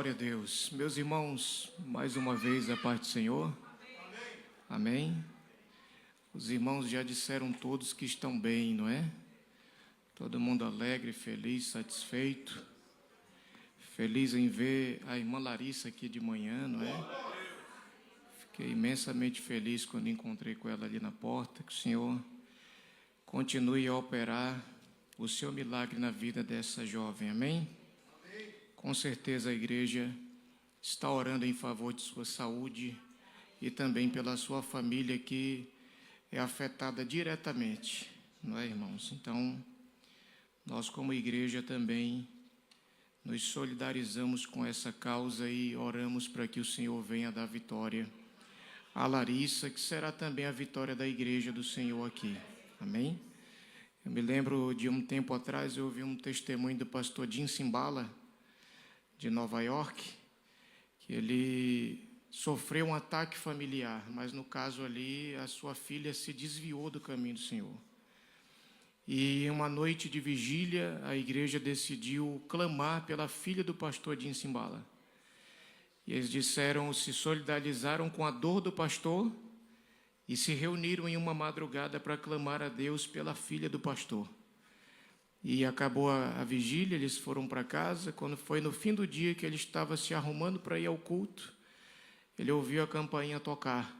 Glória a Deus. Meus irmãos, mais uma vez a paz do Senhor. Amém. Os irmãos já disseram todos que estão bem, não é? Todo mundo alegre, feliz, satisfeito. Feliz em ver a irmã Larissa aqui de manhã, não é? Fiquei imensamente feliz quando encontrei com ela ali na porta. Que o Senhor continue a operar o seu milagre na vida dessa jovem, amém? Com certeza a igreja está orando em favor de sua saúde e também pela sua família que é afetada diretamente, não é, irmãos? Então, nós como igreja também nos solidarizamos com essa causa e oramos para que o Senhor venha dar vitória a Larissa, que será também a vitória da igreja do Senhor aqui, amém? Eu me lembro de um tempo atrás, eu ouvi um testemunho do pastor Jim Simbala, de Nova York, que ele sofreu um ataque familiar, mas no caso ali a sua filha se desviou do caminho do Senhor. E em uma noite de vigília, a igreja decidiu clamar pela filha do pastor Jim Simbala. E eles se solidarizaram com a dor do pastor e se reuniram em uma madrugada para clamar a Deus pela filha do pastor. E acabou a vigília, eles foram para casa. Quando foi no fim do dia que ele estava se arrumando para ir ao culto, ele ouviu a campainha tocar.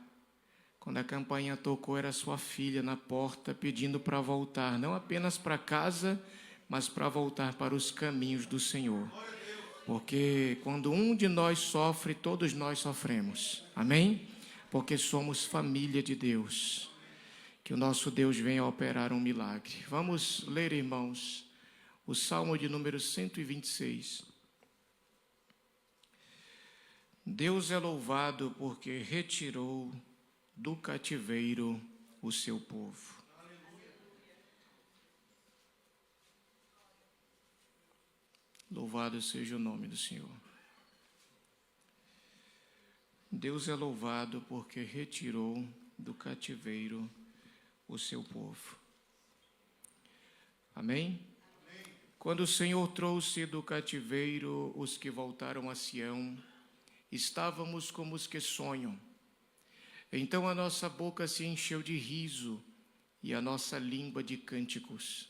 Quando a campainha tocou, era sua filha na porta pedindo para voltar, não apenas para casa, mas para voltar para os caminhos do Senhor. Porque quando um de nós sofre, todos nós sofremos. Amém? Porque somos família de Deus. Que o nosso Deus venha operar um milagre. Vamos ler, irmãos, o Salmo de número 126. Deus é louvado porque retirou do cativeiro o seu povo. Louvado seja o nome do Senhor. Deus é louvado porque retirou do cativeiro o seu povo. Amém? Quando o Senhor trouxe do cativeiro os que voltaram a Sião, estávamos como os que sonham. Então a nossa boca se encheu de riso e a nossa língua de cânticos.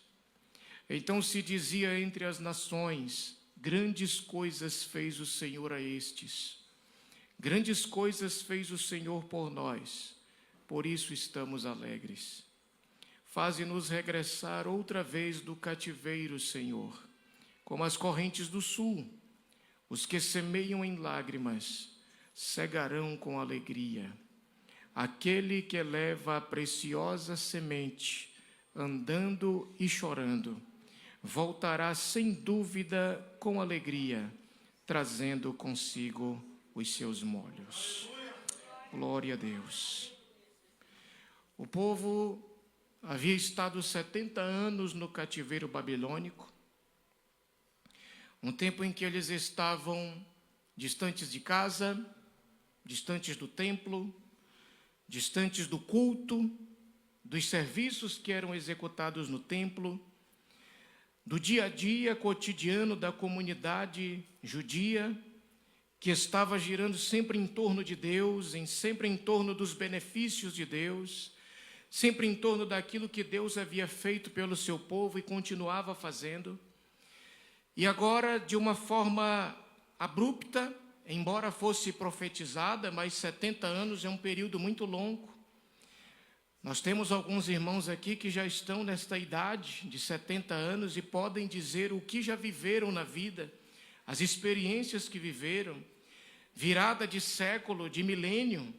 Então se dizia entre as nações: grandes coisas fez o Senhor a estes. Grandes coisas fez o Senhor por nós, por isso estamos alegres. Faze-nos regressar outra vez do cativeiro, Senhor, como as correntes do sul. Os que semeiam em lágrimas cegarão com alegria. Aquele que leva a preciosa semente, andando e chorando, voltará sem dúvida com alegria, trazendo consigo os seus molhos. Glória a Deus. O povo havia estado 70 anos no cativeiro babilônico, um tempo em que eles estavam distantes de casa, distantes do templo, distantes do culto, dos serviços que eram executados no templo, do dia a dia cotidiano da comunidade judia, que estava girando sempre em torno de Deus, sempre em torno dos benefícios de Deus, sempre em torno daquilo que Deus havia feito pelo seu povo e continuava fazendo. E agora, de uma forma abrupta, embora fosse profetizada, mas 70 anos é um período muito longo. Nós temos alguns irmãos aqui que já estão nesta idade de 70 anos e podem dizer o que já viveram na vida, as experiências que viveram, virada de século, de milênio,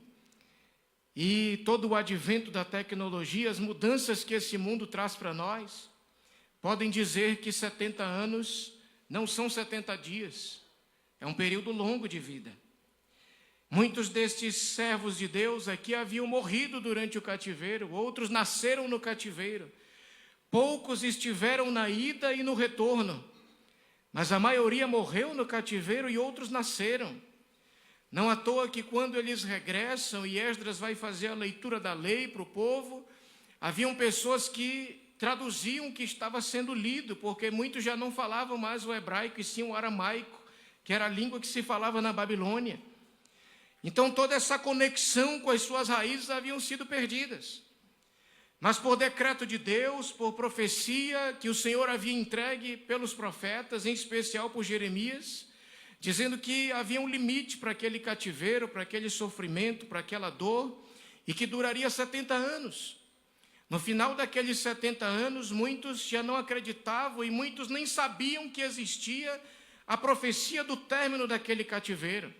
e todo o advento da tecnologia, as mudanças que esse mundo traz para nós. Podem dizer que 70 anos não são 70 dias, é um período longo de vida. Muitos destes servos de Deus aqui haviam morrido durante o cativeiro, outros nasceram no cativeiro, poucos estiveram na ida e no retorno, mas a maioria morreu no cativeiro e outros nasceram. Não à toa que quando eles regressam e Esdras vai fazer a leitura da lei para o povo, haviam pessoas que traduziam o que estava sendo lido, porque muitos já não falavam mais o hebraico e sim o aramaico, que era a língua que se falava na Babilônia. Então toda essa conexão com as suas raízes haviam sido perdidas. Mas por decreto de Deus, por profecia que o Senhor havia entregue pelos profetas, em especial por Jeremias, dizendo que havia um limite para aquele cativeiro, para aquele sofrimento, para aquela dor, e que duraria 70 anos. No final daqueles 70 anos, muitos já não acreditavam e muitos nem sabiam que existia a profecia do término daquele cativeiro.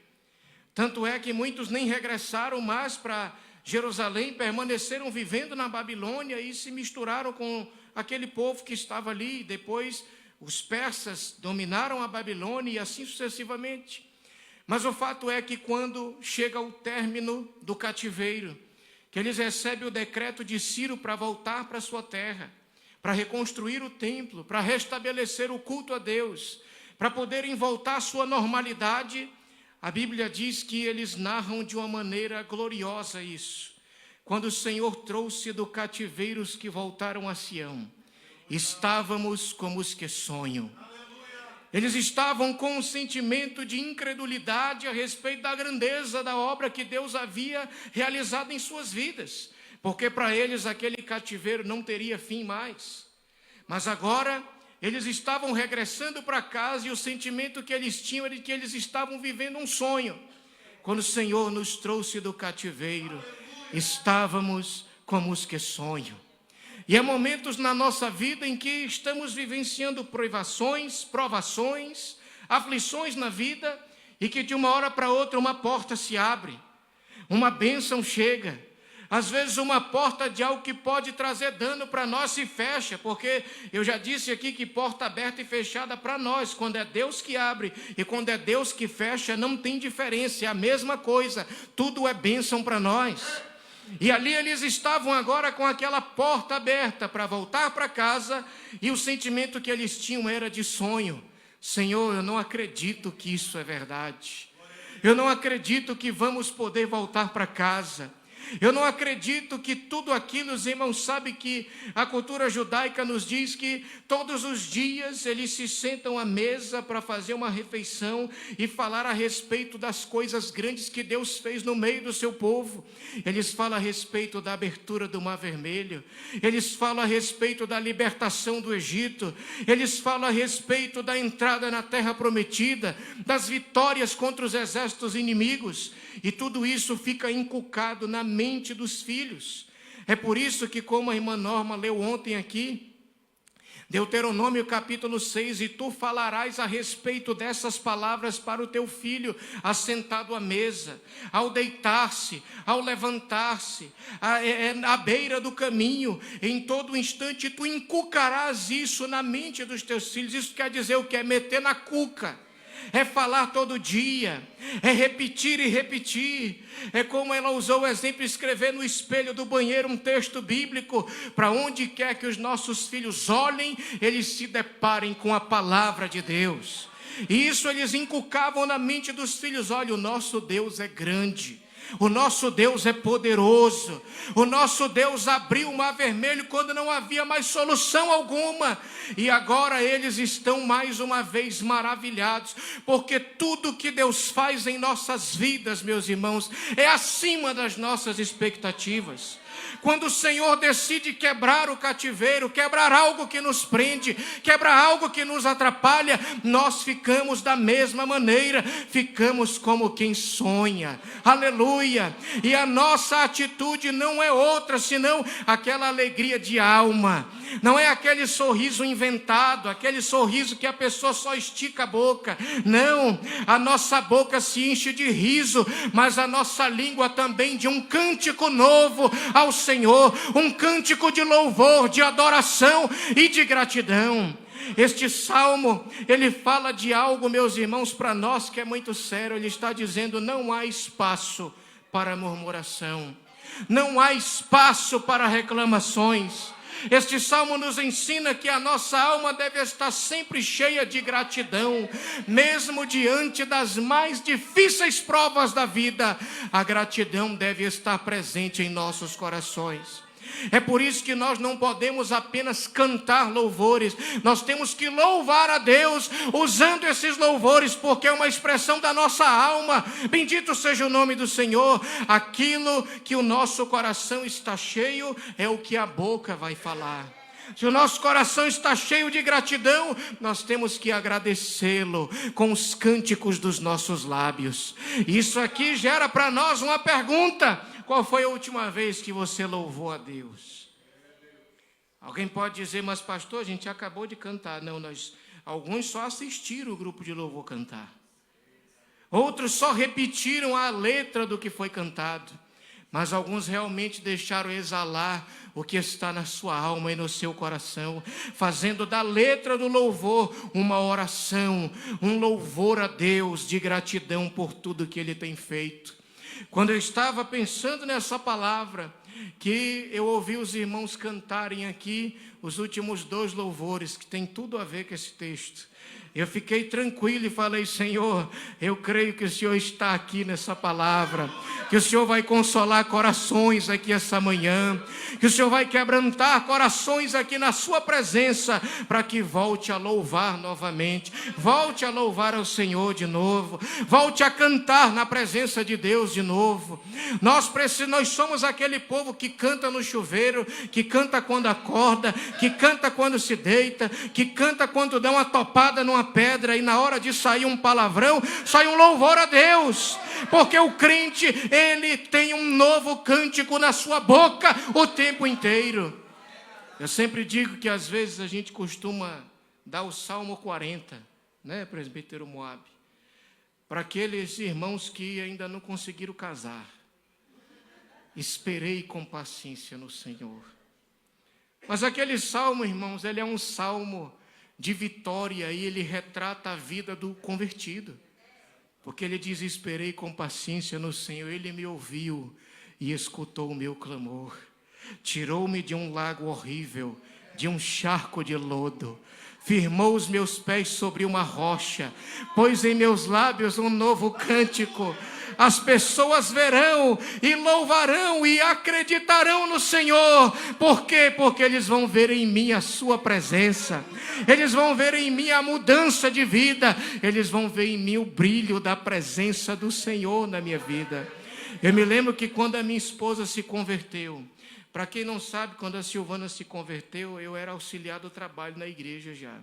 Tanto é que muitos nem regressaram mais para Jerusalém, permaneceram vivendo na Babilônia e se misturaram com aquele povo que estava ali. Depois os persas dominaram a Babilônia e assim sucessivamente. Mas o fato é que quando chega o término do cativeiro, que eles recebem o decreto de Ciro para voltar para a sua terra, para reconstruir o templo, para restabelecer o culto a Deus, para poderem voltar à sua normalidade, a Bíblia diz que eles narram de uma maneira gloriosa isso. Quando o Senhor trouxe do cativeiro os que voltaram a Sião, estávamos como os que sonham. Eles estavam com um sentimento de incredulidade a respeito da grandeza da obra que Deus havia realizado em suas vidas, porque para eles aquele cativeiro não teria fim mais. Mas agora eles estavam regressando para casa e o sentimento que eles tinham era de que eles estavam vivendo um sonho. Quando o Senhor nos trouxe do cativeiro, estávamos como os que sonham. E há momentos na nossa vida em que estamos vivenciando provações, aflições na vida, e que de uma hora para outra uma porta se abre, uma bênção chega. Às vezes uma porta de algo que pode trazer dano para nós se fecha, porque eu já disse aqui que porta aberta e fechada para nós, quando é Deus que abre e quando é Deus que fecha, não tem diferença, é a mesma coisa, tudo é bênção para nós. E ali eles estavam agora com aquela porta aberta para voltar para casa, e o sentimento que eles tinham era de sonho. Senhor, eu não acredito que isso é verdade. Eu não acredito que vamos poder voltar para casa. Eu não acredito que tudo aquilo, os irmãos sabem que a cultura judaica nos diz que todos os dias eles se sentam à mesa para fazer uma refeição e falar a respeito das coisas grandes que Deus fez no meio do seu povo. Eles falam a respeito da abertura do Mar Vermelho, eles falam a respeito da libertação do Egito, eles falam a respeito da entrada na terra prometida, das vitórias contra os exércitos inimigos, e tudo isso fica inculcado na mente dos filhos. É por isso que, como a irmã Norma leu ontem aqui, Deuteronômio capítulo 6, e tu falarás a respeito dessas palavras para o teu filho, assentado à mesa, ao deitar-se, ao levantar-se, à beira do caminho, em todo instante tu inculcarás isso na mente dos teus filhos. Isso quer dizer o que? É meter na cuca. É falar todo dia, é repetir e repetir. É como ela usou o exemplo, escrever no espelho do banheiro um texto bíblico, para onde quer que os nossos filhos olhem, eles se deparem com a palavra de Deus. E isso eles inculcavam na mente dos filhos: olha, o nosso Deus é grande, o nosso Deus é poderoso, o nosso Deus abriu o Mar Vermelho quando não havia mais solução alguma, e agora eles estão mais uma vez maravilhados, porque tudo que Deus faz em nossas vidas, meus irmãos, é acima das nossas expectativas. Quando o Senhor decide quebrar o cativeiro, quebrar algo que nos prende, quebrar algo que nos atrapalha, nós ficamos da mesma maneira, ficamos como quem sonha, aleluia. E a nossa atitude não é outra senão aquela alegria de alma, não é aquele sorriso inventado, aquele sorriso que a pessoa só estica a boca, não, a nossa boca se enche de riso, mas a nossa língua também de um cântico novo ao Senhor, um cântico de louvor, de adoração e de gratidão. Este salmo, ele fala de algo, meus irmãos, para nós que é muito sério. Ele está dizendo: não há espaço para murmuração, não há espaço para reclamações. Este salmo nos ensina que a nossa alma deve estar sempre cheia de gratidão, mesmo diante das mais difíceis provas da vida. A gratidão deve estar presente em nossos corações. É por isso que nós não podemos apenas cantar louvores, nós temos que louvar a Deus usando esses louvores, porque é uma expressão da nossa alma. Bendito seja o nome do Senhor. Aquilo que o nosso coração está cheio é o que a boca vai falar. Se o nosso coração está cheio de gratidão, nós temos que agradecê-lo com os cânticos dos nossos lábios. Isso aqui gera para nós uma pergunta: qual foi a última vez que você louvou a Deus? Alguém pode dizer, mas pastor, a gente acabou de cantar. Não, alguns só assistiram o grupo de louvor cantar. Outros só repetiram a letra do que foi cantado. Mas alguns realmente deixaram exalar o que está na sua alma e no seu coração, fazendo da letra do louvor uma oração, um louvor a Deus de gratidão por tudo que Ele tem feito. Quando eu estava pensando nessa palavra, que eu ouvi os irmãos cantarem aqui os últimos 2 louvores, que tem tudo a ver com esse texto, eu fiquei tranquilo e falei: Senhor, eu creio que o Senhor está aqui nessa palavra, que o Senhor vai consolar corações aqui essa manhã, que o Senhor vai quebrantar corações aqui na sua presença, para que volte a louvar novamente, volte a louvar ao Senhor de novo, volte a cantar na presença de Deus de novo. Nós somos aquele povo que canta no chuveiro, que canta quando acorda, que canta quando se deita, que canta quando dá uma topada numa pedra e na hora de sair um palavrão, sai um louvor a Deus, porque o crente, ele tem um novo cântico na sua boca o tempo inteiro. Eu sempre digo que às vezes a gente costuma dar o Salmo 40, né, presbítero Moab, para aqueles irmãos que ainda não conseguiram casar. Esperei com paciência no Senhor. Mas aquele salmo, irmãos, ele é um salmo de vitória, e ele retrata a vida do convertido, porque ele diz: esperei com paciência no Senhor, Ele me ouviu e escutou o meu clamor, tirou-me de um lago horrível, de um charco de lodo, firmou os meus pés sobre uma rocha, pôs em meus lábios um novo cântico. As pessoas verão e louvarão e acreditarão no Senhor. Por quê? Porque eles vão ver em mim a sua presença, eles vão ver em mim a mudança de vida, eles vão ver em mim o brilho da presença do Senhor na minha vida. Eu me lembro que quando a minha esposa se converteu, para quem não sabe, quando a Silvana se converteu, eu era auxiliar do trabalho na igreja já.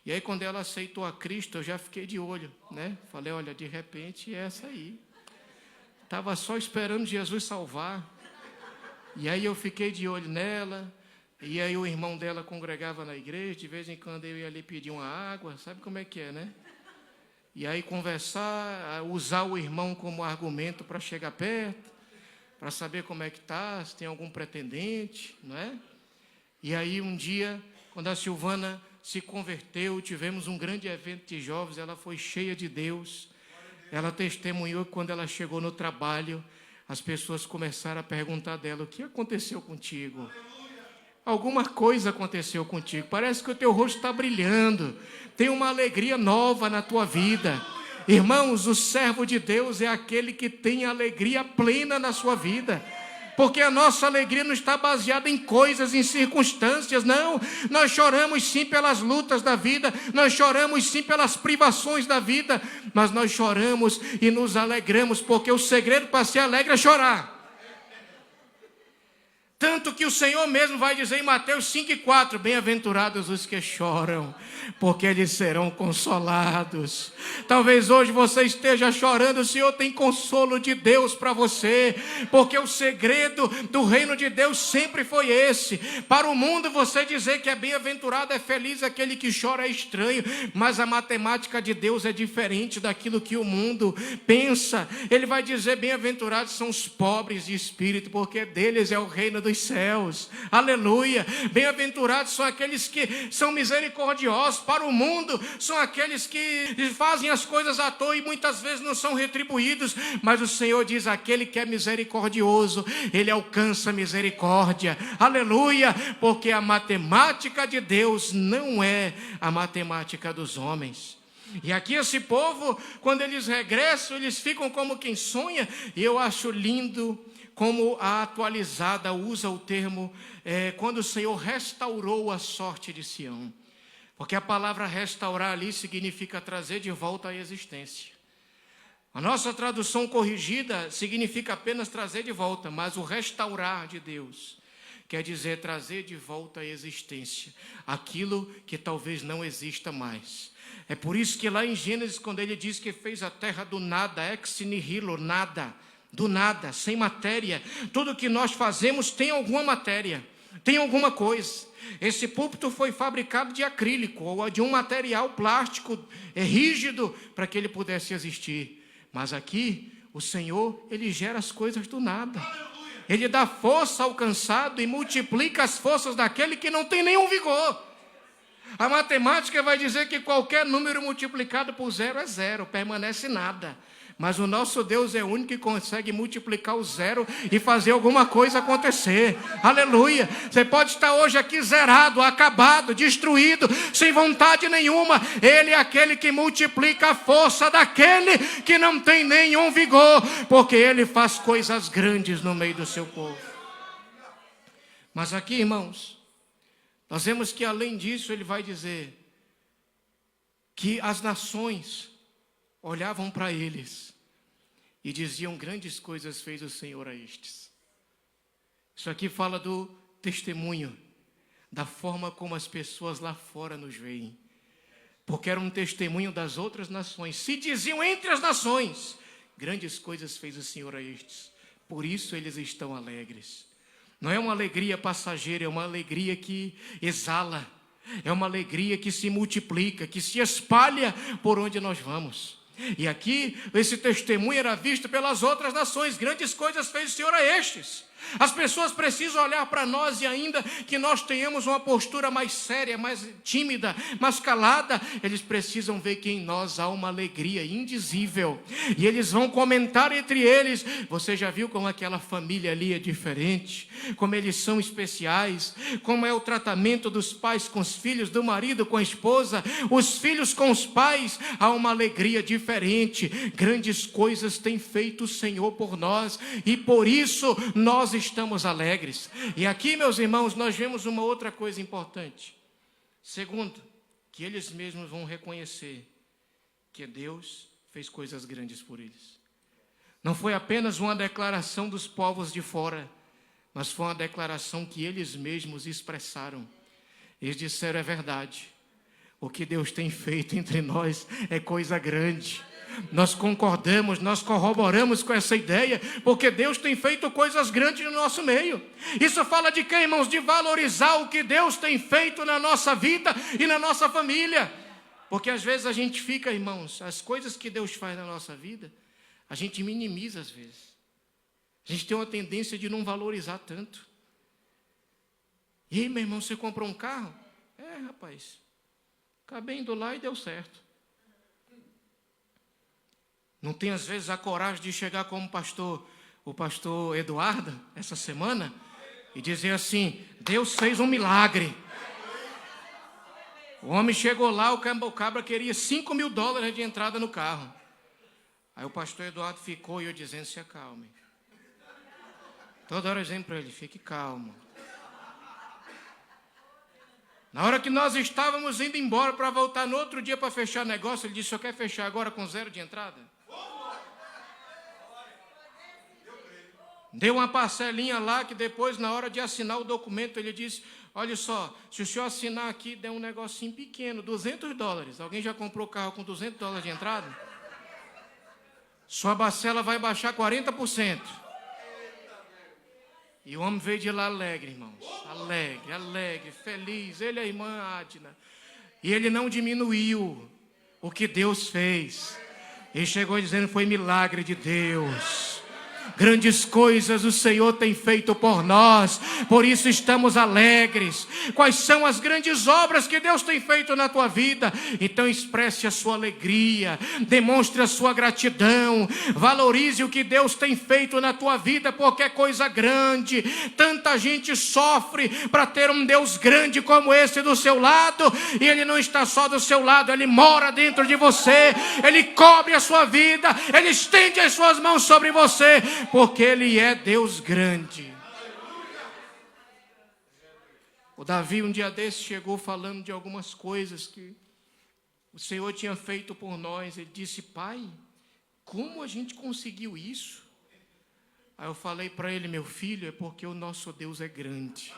E aí quando ela aceitou a Cristo, eu já fiquei de olho, né? Falei: olha, de repente é essa aí. Estava só esperando Jesus salvar. E aí eu fiquei de olho nela. E aí o irmão dela congregava na igreja. De vez em quando eu ia ali pedir uma água. Sabe como é que é, né? E aí conversar, usar o irmão como argumento para chegar perto, para saber como é que está, se tem algum pretendente, não é? E aí um dia, quando a Silvana se converteu, tivemos um grande evento de jovens. Ela foi cheia de Deus. Ela testemunhou que quando ela chegou no trabalho, as pessoas começaram a perguntar dela: o que aconteceu contigo? Alguma coisa aconteceu contigo, parece que o teu rosto está brilhando, tem uma alegria nova na tua vida. Irmãos, o servo de Deus é aquele que tem alegria plena na sua vida, porque a nossa alegria não está baseada em coisas, em circunstâncias, não. Nós choramos sim pelas lutas da vida, nós choramos sim pelas privações da vida, mas nós choramos e nos alegramos, porque o segredo para ser alegre é chorar. Tanto que o Senhor mesmo vai dizer em Mateus 5,4: bem-aventurados os que choram, porque eles serão consolados. Talvez hoje você esteja chorando, o Senhor tem consolo de Deus para você, porque o segredo do reino de Deus sempre foi esse. Para o mundo, você dizer que é bem-aventurado, é feliz, aquele que chora é estranho, mas a matemática de Deus é diferente daquilo que o mundo pensa. Ele vai dizer: bem-aventurados são os pobres de espírito, porque deles é o reino dos céus. Aleluia. Bem-aventurados são aqueles que são misericordiosos. Para o mundo, são aqueles que fazem as coisas à toa e muitas vezes não são retribuídos, mas o Senhor diz: aquele que é misericordioso, ele alcança misericórdia. Aleluia. Porque a matemática de Deus não é a matemática dos homens. E aqui esse povo, quando eles regressam, eles ficam como quem sonha. E eu acho lindo como a atualizada usa o termo, quando o Senhor restaurou a sorte de Sião. Porque a palavra restaurar ali significa trazer de volta à existência. A nossa tradução corrigida significa apenas trazer de volta, mas o restaurar de Deus quer dizer trazer de volta à existência aquilo que talvez não exista mais. É por isso que lá em Gênesis, quando ele diz que fez a terra do nada, ex nihilo, nada, do nada, sem matéria, tudo que nós fazemos tem alguma matéria, tem alguma coisa. Esse púlpito foi fabricado de acrílico ou de um material plástico rígido para que ele pudesse existir. Mas aqui, o Senhor, Ele gera as coisas do nada. Ele dá força ao cansado e multiplica as forças daquele que não tem nenhum vigor. A matemática vai dizer que qualquer número multiplicado por zero é zero, permanece nada. Mas o nosso Deus é o único que consegue multiplicar o zero e fazer alguma coisa acontecer. Aleluia! Você pode estar hoje aqui zerado, acabado, destruído, sem vontade nenhuma. Ele é aquele que multiplica a força daquele que não tem nenhum vigor, porque Ele faz coisas grandes no meio do seu povo. Mas aqui, irmãos, nós vemos que além disso Ele vai dizer que as nações olhavam para eles e diziam: grandes coisas fez o Senhor a estes. Isso aqui fala do testemunho, da forma como as pessoas lá fora nos veem. Porque era um testemunho das outras nações. Se diziam entre as nações: grandes coisas fez o Senhor a estes. Por isso eles estão alegres. Não é uma alegria passageira, é uma alegria que exala. É uma alegria que se multiplica, que se espalha por onde nós vamos. E aqui, esse testemunho era visto pelas outras nações. Grandes coisas fez o Senhor a estes. As pessoas precisam olhar para nós e ainda que nós tenhamos uma postura mais séria, mais tímida, mais calada, eles precisam ver que em nós há uma alegria indizível. E eles vão comentar entre eles: você já viu como aquela família ali é diferente? Como eles são especiais? Como é o tratamento dos pais com os filhos, do marido com a esposa, os filhos com os pais? Há uma alegria diferente. Grandes coisas tem feito o Senhor por nós e por isso nós estamos alegres. E aqui, meus irmãos, nós vemos uma outra coisa importante. Segundo, que eles mesmos vão reconhecer que Deus fez coisas grandes por eles. Não foi apenas uma declaração dos povos de fora, mas foi uma declaração que eles mesmos expressaram. Eles disseram: é verdade, o que Deus tem feito entre nós é coisa grande. Nós concordamos, nós corroboramos com essa ideia, porque Deus tem feito coisas grandes no nosso meio. Isso fala de quê, irmãos? De valorizar o que Deus tem feito na nossa vida e na nossa família. Porque às vezes a gente fica, irmãos, as coisas que Deus faz na nossa vida, a gente minimiza às vezes. A gente tem uma tendência de não valorizar tanto. E aí, meu irmão, você comprou um carro? Rapaz, acabei indo lá e deu certo. Não tem às vezes a coragem de chegar como o pastor Eduardo, essa semana, e dizer assim: Deus fez um milagre. O homem chegou lá, o cabra queria $5.000 de entrada no carro. Aí o pastor Eduardo ficou e eu dizendo: se acalme. Toda hora eu dizendo para ele: fique calmo. Na hora que nós estávamos indo embora para voltar no outro dia para fechar negócio, ele disse: o senhor quer fechar agora com 0 de entrada? Deu uma parcelinha lá que depois, na hora de assinar o documento, ele disse: olha só, se o senhor assinar aqui, der um negocinho pequeno, $200. Alguém já comprou carro com $200 de entrada? Sua parcela vai baixar 40%. E o homem veio de lá alegre, irmãos. Alegre, feliz. Ele e a irmã Adna. E ele não diminuiu o que Deus fez. Ele chegou dizendo: foi milagre de Deus. Grandes coisas o Senhor tem feito por nós, por isso estamos alegres. Quais são as grandes obras que Deus tem feito na tua vida? Então expresse a sua alegria, demonstre a sua gratidão, valorize o que Deus tem feito na tua vida, porque é coisa grande. Tanta gente sofre para ter um Deus grande como esse do seu lado, e Ele não está só do seu lado, Ele mora dentro de você, Ele cobre a sua vida, Ele estende as suas mãos sobre você. porque Ele é Deus grande. O Davi um dia desses chegou falando de algumas coisas que o Senhor tinha feito por nós. Ele disse: pai, como a gente conseguiu isso? Aí eu falei para ele: meu filho, é porque o nosso Deus é grande.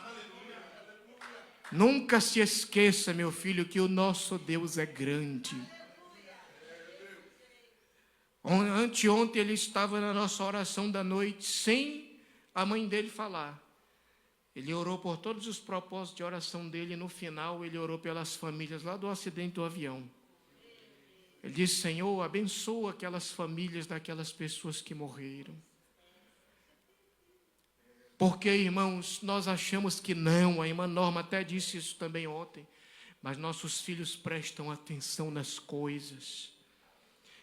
Nunca se esqueça, meu filho, que o nosso Deus é grande. Anteontem ele estava na nossa oração da noite, sem a mãe dele falar. Ele orou por todos os propósitos de oração dele, e no final ele orou pelas famílias lá do acidente do avião. Ele disse: Senhor, abençoa aquelas famílias daquelas pessoas que morreram. Porque, irmãos, nós achamos que não, a irmã Norma até disse isso também ontem, mas nossos filhos prestam atenção nas coisas.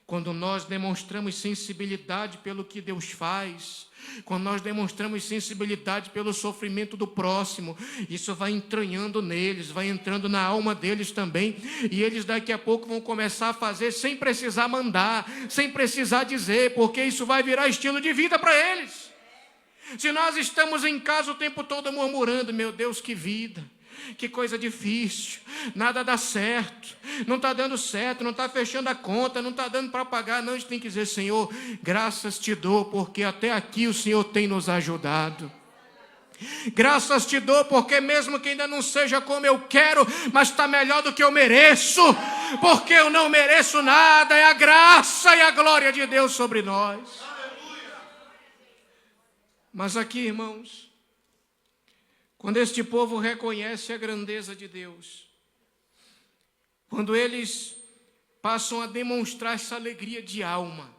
Quando nós demonstramos sensibilidade pelo que Deus faz, quando nós demonstramos sensibilidade pelo sofrimento do próximo, isso vai entranhando neles, vai entrando na alma deles também, e eles daqui a pouco vão começar a fazer sem precisar mandar, sem precisar dizer, porque isso vai virar estilo de vida para eles. Se nós estamos em casa o tempo todo murmurando: meu Deus, que vida, que coisa difícil, nada dá certo, não está dando certo, não está fechando a conta, não está dando para pagar. Não, a gente tem que dizer: Senhor, graças te dou, porque até aqui o Senhor tem nos ajudado. Graças te dou, porque mesmo que ainda não seja como eu quero, mas está melhor do que eu mereço, porque eu não mereço nada, é a graça e a glória de Deus sobre nós. Mas aqui, irmãos, quando este povo reconhece a grandeza de Deus, quando eles passam a demonstrar essa alegria de alma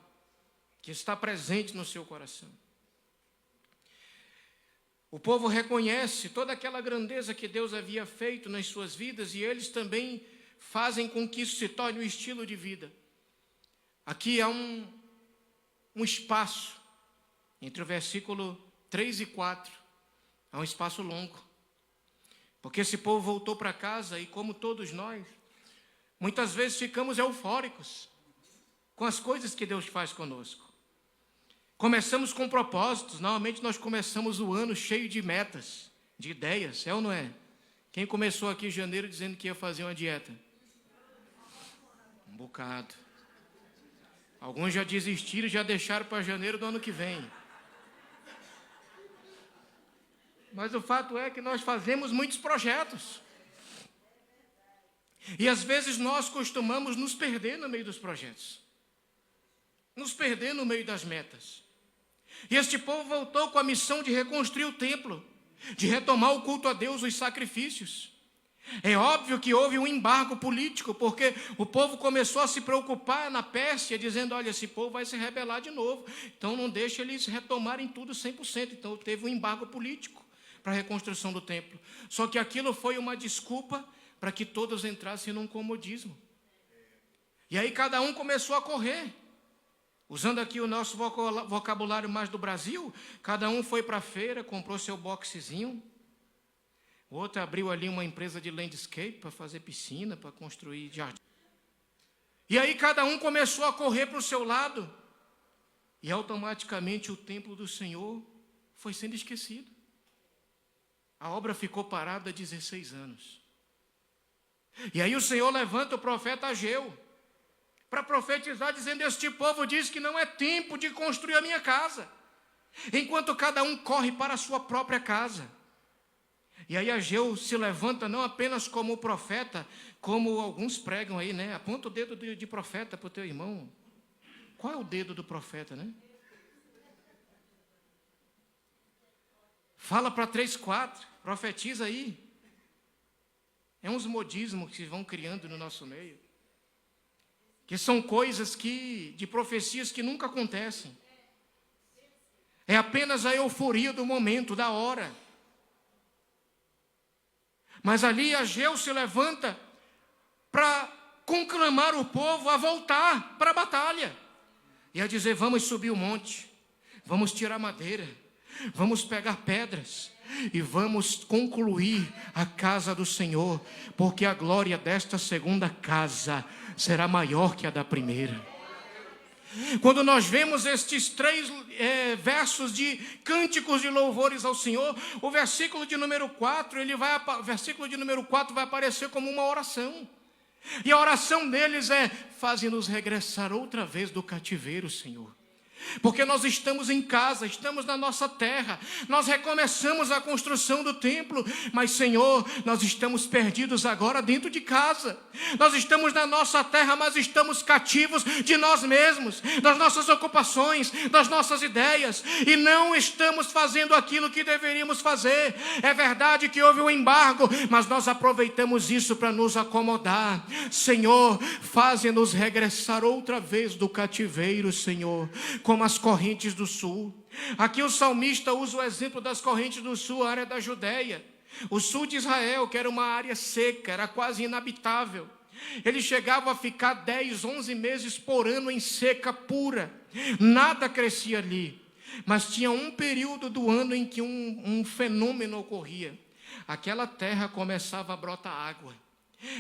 que está presente no seu coração, o povo reconhece toda aquela grandeza que Deus havia feito nas suas vidas, e eles também fazem com que isso se torne um estilo de vida. Aqui há um espaço entre o versículo 3 e 4, é um espaço longo, porque esse povo voltou para casa e, como todos nós, muitas vezes ficamos eufóricos com as coisas que Deus faz conosco. Começamos com propósitos, normalmente nós começamos o ano cheio de metas, de ideias, é ou não é? Quem começou aqui em janeiro dizendo que ia fazer uma dieta? Um bocado. Alguns já desistiram, já deixaram para janeiro do ano que vem. Mas o fato é que nós fazemos muitos projetos. E às vezes nós costumamos nos perder no meio dos projetos. Nos perder no meio das metas. E este povo voltou com a missão de reconstruir o templo, de retomar o culto a Deus, os sacrifícios. É óbvio que houve um embargo político, porque o povo começou a se preocupar na Pérsia, dizendo: olha, esse povo vai se rebelar de novo, então não deixa eles retomarem tudo 100%. Então teve um embargo político para a reconstrução do templo. Só que aquilo foi uma desculpa para que todos entrassem num comodismo. E aí cada um começou a correr. Usando aqui o nosso vocabulário mais do Brasil, cada um foi para a feira, comprou seu boxezinho. O outro abriu ali uma empresa de landscape para fazer piscina, para construir jardim. E aí cada um começou a correr para o seu lado. E automaticamente o templo do Senhor foi sendo esquecido. A obra ficou parada há 16 anos. E aí o Senhor levanta o profeta Ageu para profetizar, dizendo: este povo diz que não é tempo de construir a minha casa, enquanto cada um corre para a sua própria casa. E aí Ageu se levanta não apenas como profeta, como alguns pregam aí, né? Aponta o dedo de profeta para o teu irmão. Qual é o dedo do profeta, né? Fala para 3, 4, profetiza aí. É uns modismos que se vão criando no nosso meio, que são coisas de profecias que nunca acontecem. É apenas a euforia do momento, da hora. Mas ali Ageu se levanta para conclamar o povo a voltar para a batalha. E a dizer: vamos subir o monte, vamos tirar madeira, vamos pegar pedras e vamos concluir a casa do Senhor, porque a glória desta segunda casa será maior que a da primeira. Quando nós vemos estes 3 versos de cânticos de louvores ao Senhor, o versículo de número 4, vai aparecer como uma oração. E a oração deles é: faze-nos regressar outra vez do cativeiro, Senhor. Porque nós estamos em casa, estamos na nossa terra, nós recomeçamos a construção do templo, mas Senhor, nós estamos perdidos agora dentro de casa. Nós estamos na nossa terra, mas estamos cativos de nós mesmos, das nossas ocupações, das nossas ideias, e não estamos fazendo aquilo que deveríamos fazer. É verdade que houve um embargo, mas nós aproveitamos isso para nos acomodar. Senhor, faze-nos regressar outra vez do cativeiro, Senhor, como as correntes do sul. Aqui o salmista usa o exemplo das correntes do sul, a área da Judeia. O sul de Israel, que era uma área seca, era quase inabitável. Eles chegavam a ficar 10, 11 meses por ano em seca pura. Nada crescia ali. Mas tinha um período do ano em que um fenômeno ocorria. Aquela terra começava a brotar água.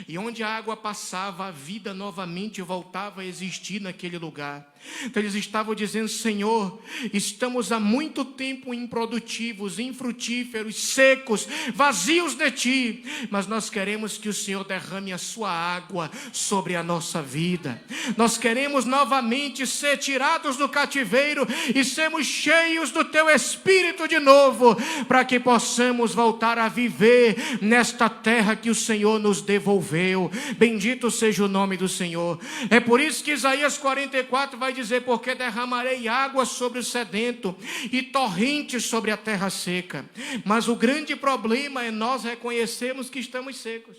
E onde a água passava, a vida novamente voltava a existir naquele lugar. Então eles estavam dizendo: Senhor, estamos há muito tempo improdutivos, infrutíferos, secos, vazios de Ti, mas nós queremos que o Senhor derrame a Sua água sobre a nossa vida. Nós queremos novamente ser tirados do cativeiro e sermos cheios do Teu Espírito de novo, para que possamos voltar a viver nesta terra que o Senhor nos devolveu. Bendito seja o nome do Senhor. É por isso que Isaías 44 vai dizer: porque derramarei água sobre o sedento e torrentes sobre a terra seca. Mas o grande problema é nós reconhecermos que estamos secos.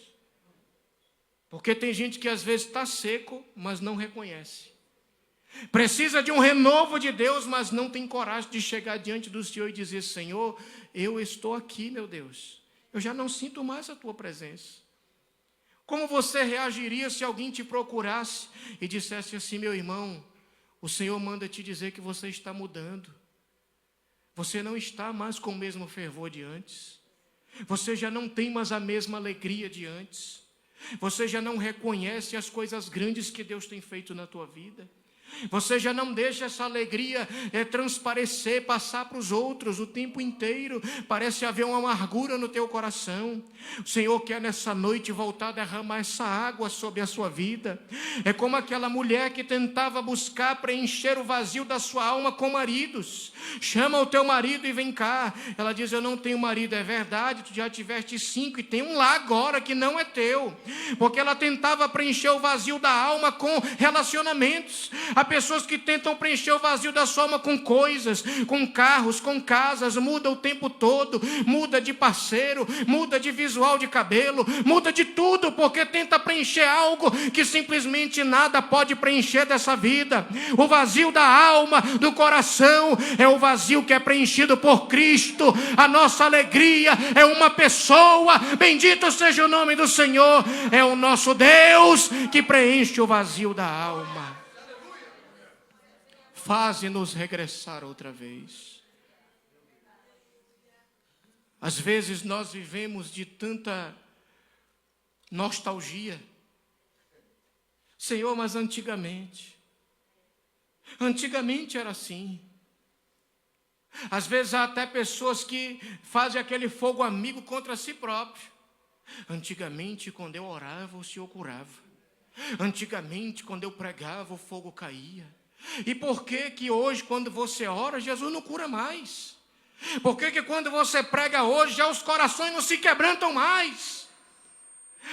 Porque tem gente que às vezes está seco, mas não reconhece. Precisa de um renovo de Deus, mas não tem coragem de chegar diante do Senhor e dizer: Senhor, eu estou aqui, meu Deus. Eu já não sinto mais a Tua presença. Como você reagiria se alguém te procurasse e dissesse assim: meu irmão, o Senhor manda te dizer que você está mudando. Você não está mais com o mesmo fervor de antes. Você já não tem mais a mesma alegria de antes. Você já não reconhece as coisas grandes que Deus tem feito na tua vida. Você já não deixa essa alegria transparecer, passar para os outros o tempo inteiro. Parece haver uma amargura no teu coração. O Senhor quer nessa noite voltar a derramar essa água sobre a sua vida. É como aquela mulher que tentava buscar preencher o vazio da sua alma com maridos. Chama o teu marido e vem cá. Ela diz: eu não tenho marido. É verdade, tu já tiveste 5 e tem um lá agora que não é teu. Porque ela tentava preencher o vazio da alma com relacionamentos. Há pessoas que tentam preencher o vazio da sua alma com coisas, com carros, com casas, muda o tempo todo, muda de parceiro, muda de visual de cabelo, muda de tudo, porque tenta preencher algo que simplesmente nada pode preencher dessa vida. O vazio da alma, do coração, é o vazio que é preenchido por Cristo. A nossa alegria é uma pessoa. Bendito seja o nome do Senhor. É o nosso Deus que preenche o vazio da alma. Faze-nos regressar outra vez. Às vezes nós vivemos de tanta nostalgia. Senhor, mas antigamente era assim. Às vezes há até pessoas que fazem aquele fogo amigo contra si próprio. Antigamente, quando eu orava, o Senhor curava. Antigamente, quando eu pregava, o fogo caía. E por que que hoje, quando você ora, Jesus não cura mais? Por que que quando você prega hoje, já os corações não se quebrantam mais?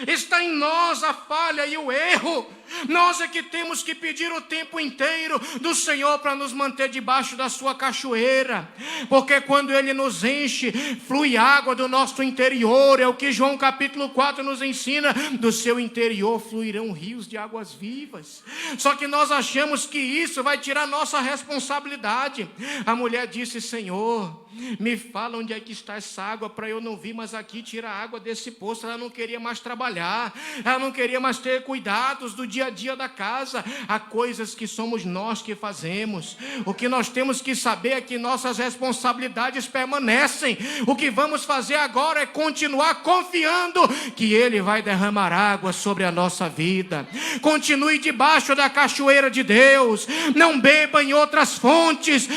Está em nós a falha e o erro. Nós é que temos que pedir o tempo inteiro do Senhor para nos manter debaixo da sua cachoeira. Porque quando Ele nos enche, flui água do nosso interior. É o que João capítulo 4 nos ensina. Do seu interior fluirão rios de águas vivas. Só que nós achamos que isso vai tirar nossa responsabilidade. A mulher disse: Senhor, me fala onde é que está essa água para eu não vir mais aqui tirar água desse poço. Ela não queria mais trabalhar, ela não queria mais ter cuidados do dia a dia da casa. Há coisas que somos nós que fazemos. O que nós temos que saber é que nossas responsabilidades permanecem. O que vamos fazer agora é continuar confiando que Ele vai derramar água sobre a nossa vida. Continue debaixo da cachoeira de Deus. Não beba em outras fontes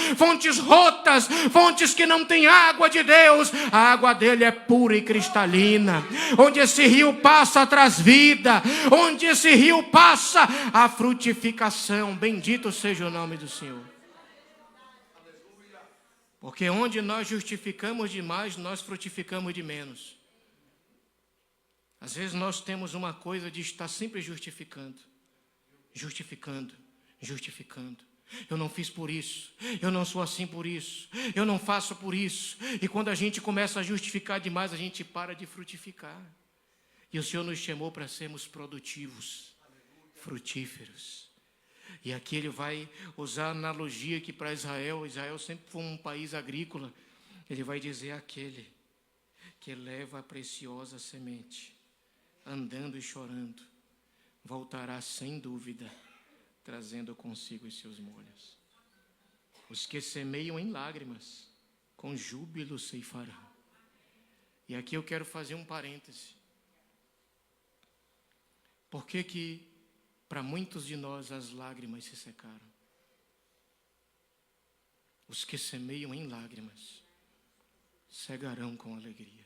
rotas, fontes que não têm água de Deus. A água dele é pura e cristalina. Onde esse rio passa, traz vida. Onde esse rio passa, a frutificação. Bendito seja o nome do Senhor. Porque onde nós justificamos demais, nós frutificamos de menos. Às vezes nós temos uma coisa de estar sempre justificando. Eu não fiz por isso, eu não sou assim por isso, eu não faço por isso. E quando a gente começa a justificar demais, a gente para de frutificar. E o Senhor nos chamou para sermos produtivos, frutíferos. E aqui Ele vai usar a analogia que para Israel sempre foi um país agrícola. Ele vai dizer aquele que leva a preciosa semente, andando e chorando, voltará sem dúvida, trazendo consigo os seus molhos. Os que semeiam em lágrimas, com júbilo ceifarão. E aqui eu quero fazer um parêntese. Por que para muitos de nós as lágrimas se secaram? Os que semeiam em lágrimas, cegarão com alegria.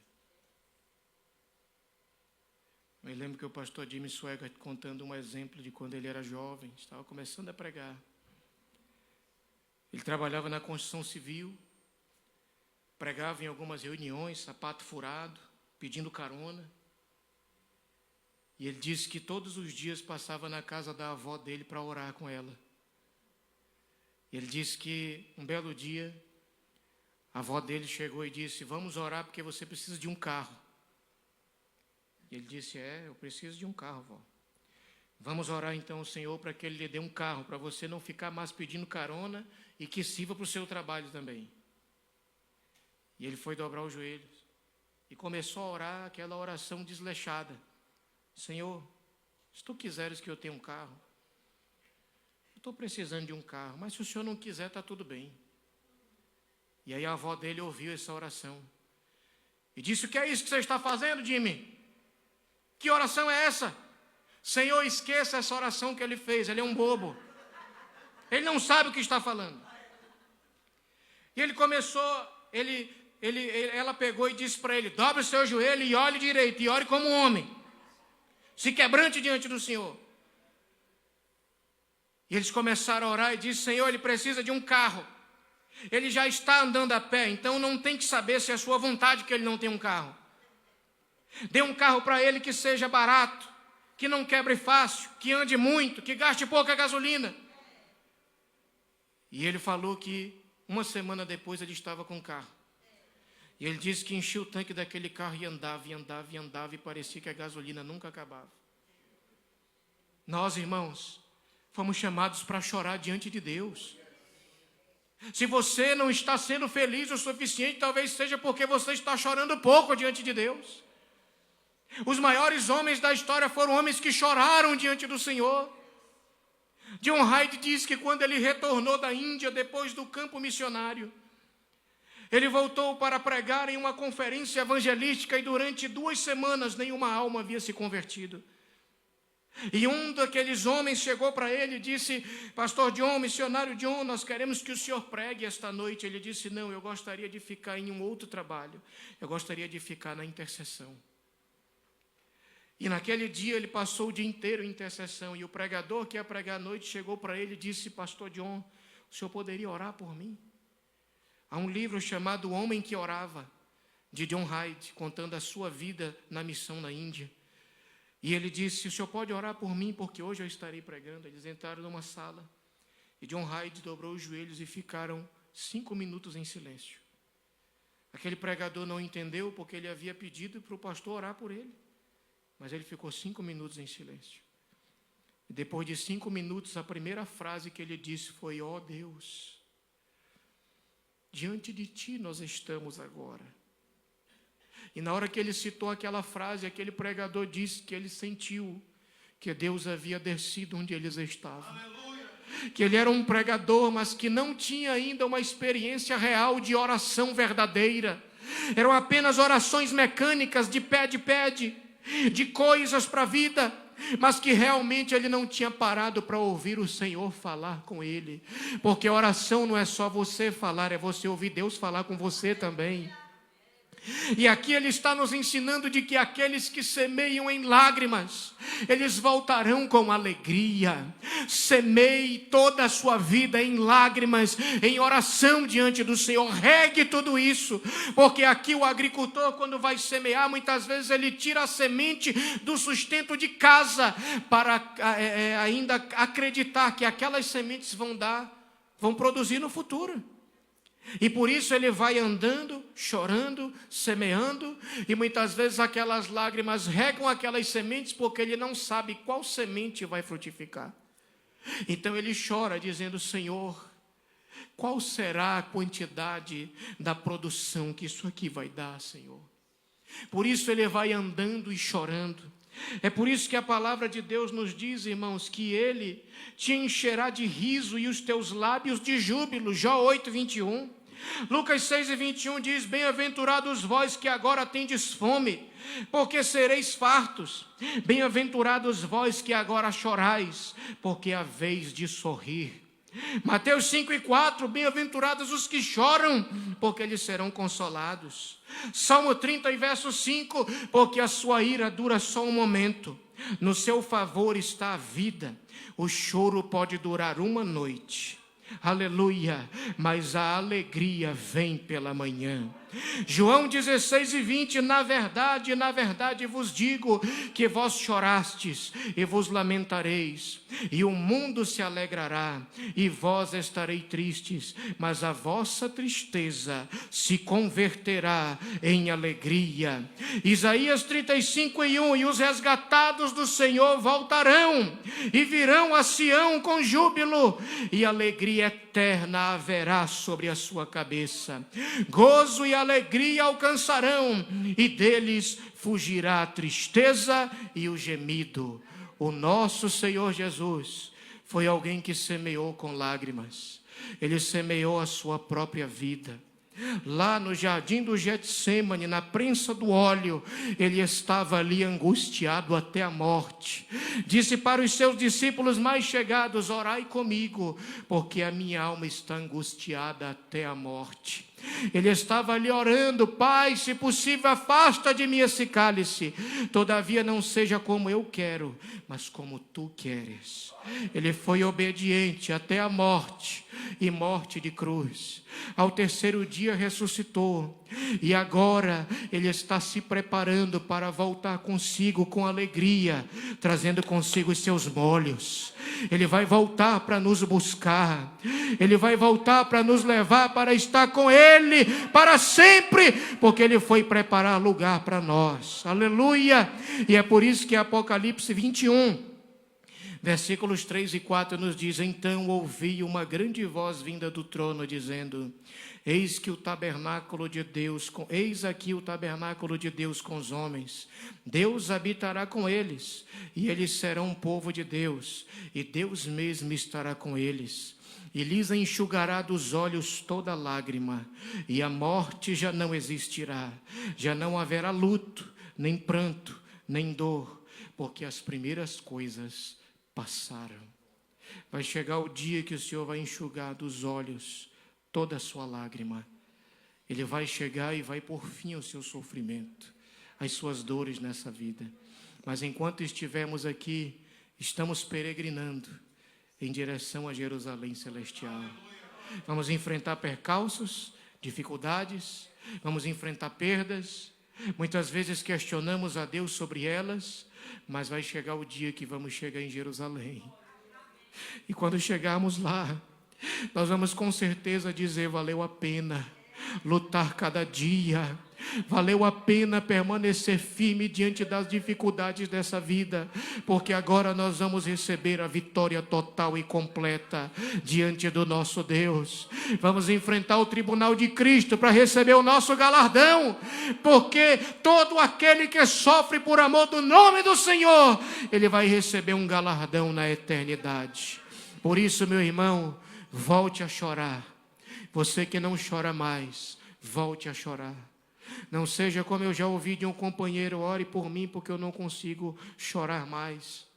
Eu lembro que o pastor Jimmy Swaggart contando um exemplo de quando ele era jovem, estava começando a pregar. Ele trabalhava na construção civil, pregava em algumas reuniões, sapato furado, pedindo carona. E ele disse que todos os dias passava na casa da avó dele para orar com ela. E ele disse que um belo dia, a avó dele chegou e disse: vamos orar porque você precisa de um carro. E ele disse: eu preciso de um carro, vó. Vamos orar então ao Senhor para que Ele lhe dê um carro, para você não ficar mais pedindo carona e que sirva para o seu trabalho também. E ele foi dobrar os joelhos e começou a orar aquela oração desleixada: Senhor, se Tu quiseres que eu tenha um carro, eu estou precisando de um carro, mas se o Senhor não quiser, está tudo bem. E aí a avó dele ouviu essa oração e disse: o que é isso que você está fazendo, Jimmy? Que oração é essa? Senhor, esqueça essa oração que ele fez, ele é um bobo. Ele não sabe o que está falando. E ele começou, ela pegou e disse para ele: dobre o seu joelho e olhe direito, e ore como um homem. Se quebrante diante do Senhor. E eles começaram a orar e disse: Senhor, ele precisa de um carro. Ele já está andando a pé, então não tem que saber se é a sua vontade que ele não tem um carro. Dê um carro para ele que seja barato, que não quebre fácil, que ande muito, que gaste pouca gasolina. E ele falou que uma semana depois ele estava com o carro. E ele disse que enchia o tanque daquele carro e andava, e parecia que a gasolina nunca acabava. Nós, irmãos, fomos chamados para chorar diante de Deus. Se você não está sendo feliz o suficiente, talvez seja porque você está chorando pouco diante de Deus. Os maiores homens da história foram homens que choraram diante do Senhor. John Hyde diz que quando ele retornou da Índia depois do campo missionário, ele voltou para pregar em uma conferência evangelística e durante 2 semanas nenhuma alma havia se convertido. E um daqueles homens chegou para ele e disse: Pastor John, missionário John, nós queremos que o senhor pregue esta noite. Ele disse: não, eu gostaria de ficar em um outro trabalho. Eu gostaria de ficar na intercessão. E naquele dia ele passou o dia inteiro em intercessão. E o pregador que ia pregar à noite chegou para ele e disse: Pastor John, o senhor poderia orar por mim? Há um livro chamado O Homem que Orava, de John Hyde, contando a sua vida na missão na Índia. E ele disse: o senhor pode orar por mim, porque hoje eu estarei pregando. Eles entraram numa sala e John Hyde dobrou os joelhos e ficaram 5 minutos em silêncio. Aquele pregador não entendeu, porque ele havia pedido para o pastor orar por ele. Mas ele ficou 5 minutos em silêncio. E depois de 5 minutos, a primeira frase que ele disse foi: ó Deus, diante de ti nós estamos agora. E na hora que ele citou aquela frase, aquele pregador disse que ele sentiu que Deus havia descido onde eles estavam. Que ele era um pregador, mas que não tinha ainda uma experiência real de oração verdadeira. Eram apenas orações mecânicas de pede, de coisas para a vida, mas que realmente ele não tinha parado para ouvir o Senhor falar com ele. Porque a oração não é só você falar, é você ouvir Deus falar com você também. E aqui ele está nos ensinando de que aqueles que semeiam em lágrimas, eles voltarão com alegria. Semeie toda a sua vida em lágrimas, em oração diante do Senhor. Regue tudo isso, porque aqui o agricultor, quando vai semear, muitas vezes ele tira a semente do sustento de casa, para ainda acreditar que aquelas sementes vão produzir no futuro. E por isso ele vai andando, chorando, semeando, e muitas vezes aquelas lágrimas regam aquelas sementes, porque ele não sabe qual semente vai frutificar. Então ele chora dizendo: Senhor, qual será a quantidade da produção que isso aqui vai dar, Senhor? Por isso ele vai andando e chorando. É por isso que a palavra de Deus nos diz, irmãos, que ele te encherá de riso e os teus lábios de júbilo. Jó 8, 21. Lucas 6 e 21 diz: bem-aventurados vós que agora tendes fome, porque sereis fartos. Bem-aventurados vós que agora chorais, porque é a vez de sorrir. Mateus 5 e 4, bem-aventurados os que choram, porque eles serão consolados. Salmo 30 e verso 5, porque a sua ira dura só um momento, no seu favor está a vida. O choro pode durar uma noite, aleluia, mas a alegria vem pela manhã. João 16 e 20, na verdade vos digo que vós chorastes e vos lamentareis, e o mundo se alegrará, e vós estareis tristes, mas a vossa tristeza se converterá em alegria. Isaías 35 e 1, e os resgatados do Senhor voltarão, e virão a Sião com júbilo, e alegria eterna haverá sobre a sua cabeça. Gozo e alegria alcançarão, e deles fugirá a tristeza e o gemido. O nosso Senhor Jesus foi alguém que semeou com lágrimas. Ele semeou a sua própria vida. Lá no jardim do Getsêmani, na prensa do óleo, ele estava ali angustiado até a morte. Disse para os seus discípulos mais chegados: orai comigo, porque a minha alma está angustiada até a morte. Ele estava ali orando: Pai, se possível, afasta de mim esse cálice, todavia não seja como eu quero, mas como tu queres. Ele foi obediente até a morte, e morte de cruz. Ao terceiro dia ressuscitou, e agora ele está se preparando para voltar consigo com alegria, trazendo consigo os seus molhos. Ele vai voltar para nos buscar, ele vai voltar para nos levar para estar com ele para sempre, porque ele foi preparar lugar para nós, aleluia. E é por isso que Apocalipse 21, versículos 3 e 4 nos diz: então ouvi uma grande voz vinda do trono dizendo: eis aqui o tabernáculo de Deus com os homens. Deus habitará com eles, e eles serão um povo de Deus, e Deus mesmo estará com eles. E lhes enxugará dos olhos toda lágrima, e a morte já não existirá. Já não haverá luto, nem pranto, nem dor, porque as primeiras coisas passaram. Vai chegar o dia que o Senhor vai enxugar dos olhos toda a sua lágrima. Ele vai chegar e vai pôr fim ao seu sofrimento, às suas dores nessa vida. Mas enquanto estivermos aqui, estamos peregrinando em direção a Jerusalém celestial. Vamos enfrentar percalços, dificuldades, vamos enfrentar perdas. Muitas vezes questionamos a Deus sobre elas, mas vai chegar o dia que vamos chegar em Jerusalém. E quando chegarmos lá, nós vamos com certeza dizer: valeu a pena lutar cada dia, Valeu a pena permanecer firme diante das dificuldades dessa vida, porque agora nós vamos receber a vitória total e completa diante do nosso Deus. Vamos enfrentar o tribunal de Cristo para receber o nosso galardão, porque todo aquele que sofre por amor do nome do Senhor, ele vai receber um galardão na eternidade. Por isso, meu irmão, volte a chorar. Você que não chora mais, volte a chorar. Não seja como eu já ouvi de um companheiro: ore por mim porque eu não consigo chorar mais.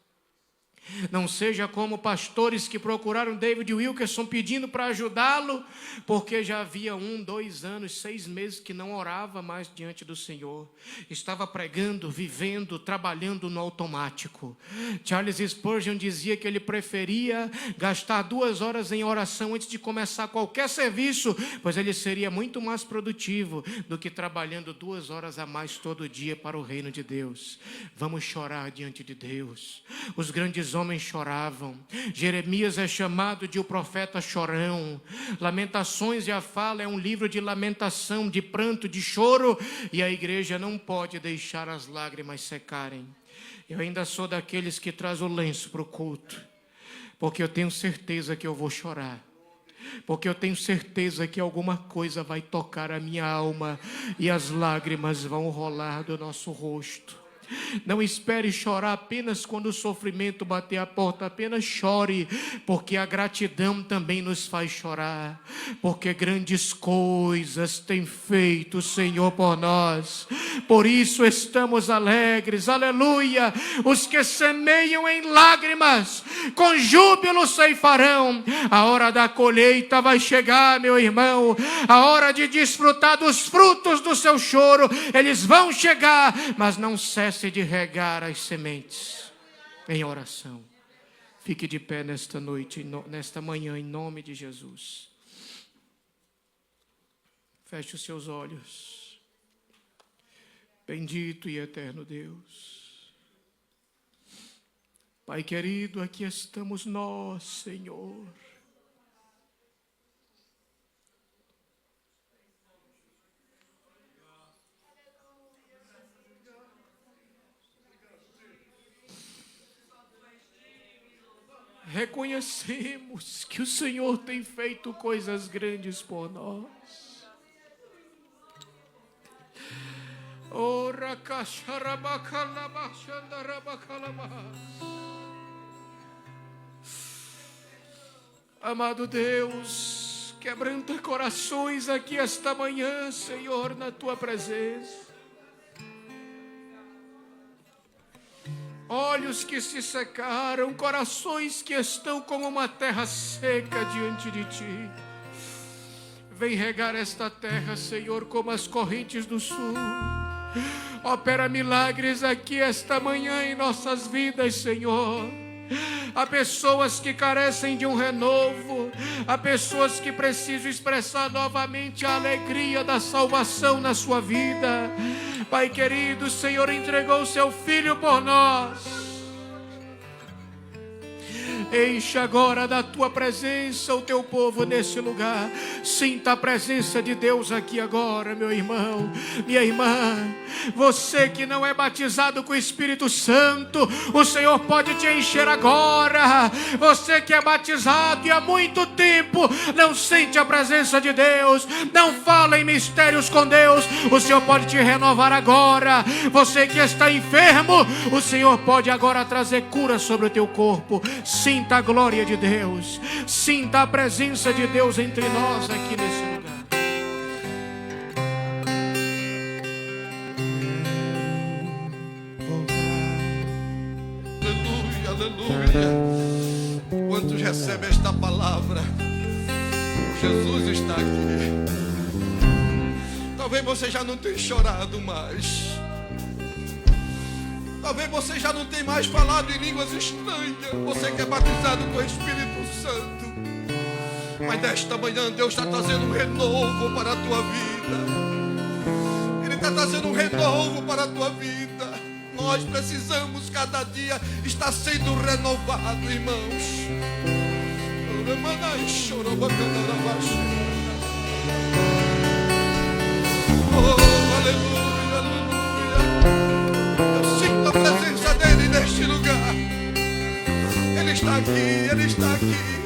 Não seja como pastores que procuraram David Wilkerson pedindo para ajudá-lo, porque já havia 1, 2 anos, 6 meses que não orava mais diante do Senhor. Estava pregando, vivendo, trabalhando no automático. Charles Spurgeon dizia que ele preferia gastar 2 horas em oração antes de começar qualquer serviço, pois ele seria muito mais produtivo do que trabalhando 2 horas a mais todo dia para o reino de Deus. Vamos chorar diante de Deus. Os grandes homens choravam. Jeremias é chamado de o profeta chorão. Lamentações já fala, é um livro de lamentação, de pranto, de choro, e a igreja não pode deixar as lágrimas secarem. Eu ainda sou daqueles que traz o lenço para o culto, porque eu tenho certeza que eu vou chorar, porque eu tenho certeza que alguma coisa vai tocar a minha alma e as lágrimas vão rolar do nosso rosto. Não espere chorar apenas quando o sofrimento bater a porta. Apenas chore, porque a gratidão também nos faz chorar. Porque grandes coisas tem feito o Senhor por nós. Por isso estamos alegres, aleluia. Os que semeiam em lágrimas, com júbilo ceifarão. A hora da colheita vai chegar, meu irmão. A hora de desfrutar dos frutos do seu choro, eles vão chegar, mas não cesse de regar as sementes em oração. Fique de pé nesta noite, nesta manhã, em nome de Jesus. Feche os seus olhos. Bendito e eterno Deus. Pai querido, aqui estamos nós, Senhor. Reconhecemos que o Senhor tem feito coisas grandes por nós. Amado Deus, quebranta corações aqui esta manhã, Senhor, na Tua presença. Olhos que se secaram, corações que estão como uma terra seca diante de Ti. Vem regar esta terra, Senhor, como as correntes do sul. Opera milagres aqui esta manhã em nossas vidas, Senhor. Há pessoas que carecem de um renovo. Há pessoas que precisam expressar novamente a alegria da salvação na sua vida. Pai querido, o Senhor entregou o seu Filho por nós. Enche agora da Tua presença o Teu povo nesse lugar. Sinta a presença de Deus aqui agora, meu irmão, minha irmã. Você que não é batizado com o Espírito Santo, o Senhor pode te encher agora. Você que é batizado e há muito tempo não sente a presença de Deus, não fala em mistérios com Deus, o Senhor pode te renovar agora. Você que está enfermo, o Senhor pode agora trazer cura sobre o teu corpo. Sinta a glória de Deus, sinta a presença de Deus entre nós aqui nesse lugar. Aleluia, aleluia. Quantos recebem esta palavra? Jesus está aqui. Talvez você já não tenha chorado mais. Talvez você já não tenha mais falado em línguas estranhas. Você que é batizado com o Espírito Santo. Mas nesta manhã Deus está trazendo um renovo para a tua vida. Ele está trazendo um renovo para a tua vida. Nós precisamos cada dia estar sendo renovado, irmãos. Oh, aleluia. Ele está aqui, Ele está aqui.